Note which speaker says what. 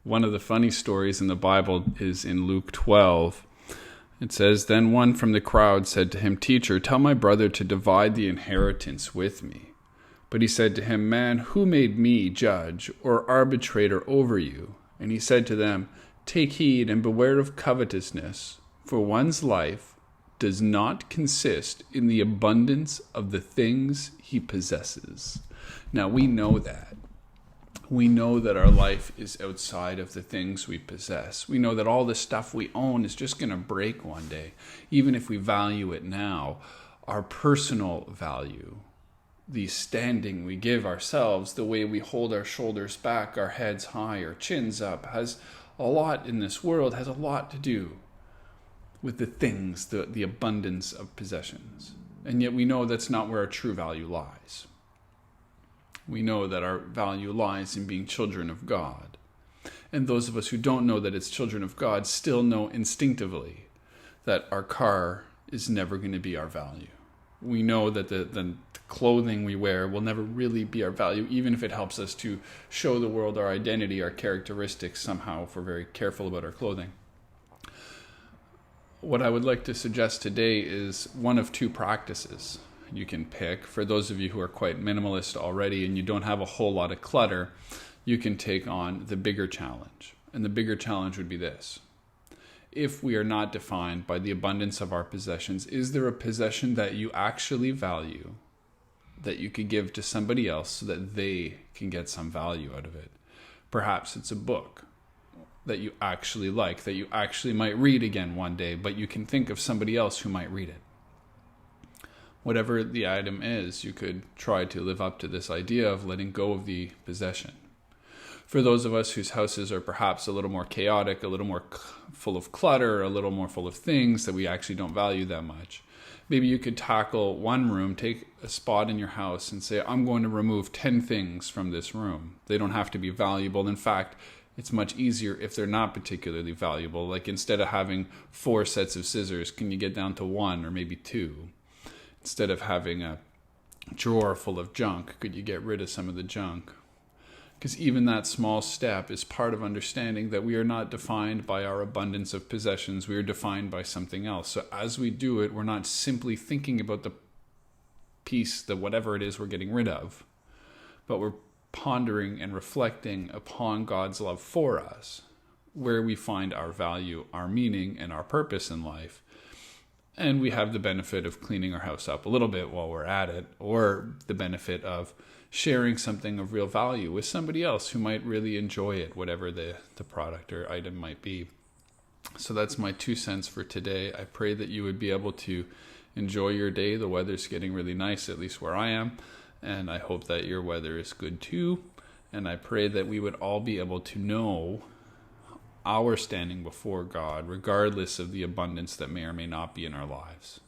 Speaker 1: One of the funny stories in the Bible is in Luke 12. It says, "Then one from the crowd said to him, 'Teacher, tell my brother to divide the inheritance with me.' But he said to him, 'Man, who made me judge or arbitrator over you?' And he said to them, 'Take heed and beware of covetousness, for one's life does not consist in the abundance of the things he possesses.'" Now we know that. We know that our life is outside of the things we possess. We know that all the stuff we own is just going to break one day, even if we value it now. Our personal value, the standing we give ourselves, the way we hold our shoulders back, our heads high, our chins up, has a lot in this world, has a lot to do with the things, the abundance of possessions. And yet we know that's not where our true value lies. We know that our value lies in being children of God. And those of us who don't know that it's children of God still know instinctively that our car is never going to be our value. We know that the clothing we wear will never really be our value, even if it helps us to show the world our identity, our characteristics somehow, if we're very careful about our clothing. What I would like to suggest today is one of two practices you can pick. For those of you who are quite minimalist already and you don't have a whole lot of clutter, you can take on the bigger challenge. And the bigger challenge would be this. If we are not defined by the abundance of our possessions, is there a possession that you actually value that you could give to somebody else so that they can get some value out of it? Perhaps it's a book that you actually like, that you actually might read again one day, but you can think of somebody else who might read it. Whatever the item is, you could try to live up to this idea of letting go of the possession. For those of us whose houses are perhaps a little more chaotic, a little more full of clutter, a little more full of things that we actually don't value that much, maybe you could tackle one room, take a spot in your house and say, I'm going to remove 10 things from this room. They don't have to be valuable. In fact, it's much easier if they're not particularly valuable. Like instead of having 4 sets of scissors, can you get down to 1 or maybe 2? Instead of having a drawer full of junk, could you get rid of some of the junk? Because even that small step is part of understanding that we are not defined by our abundance of possessions. We are defined by something else. So as we do it, we're not simply thinking about the piece, the whatever it is we're getting rid of, but we're pondering and reflecting upon God's love for us, where we find our value, our meaning, and our purpose in life. And we have the benefit of cleaning our house up a little bit while we're at it, or the benefit of sharing something of real value with somebody else who might really enjoy it, whatever the product or item might be. So that's my 2 cents for today. I pray that you would be able to enjoy your day. The weather's getting really nice, at least where I am. And I hope that your weather is good too. And I pray that we would all be able to know our standing before God, regardless of the abundance that may or may not be in our lives.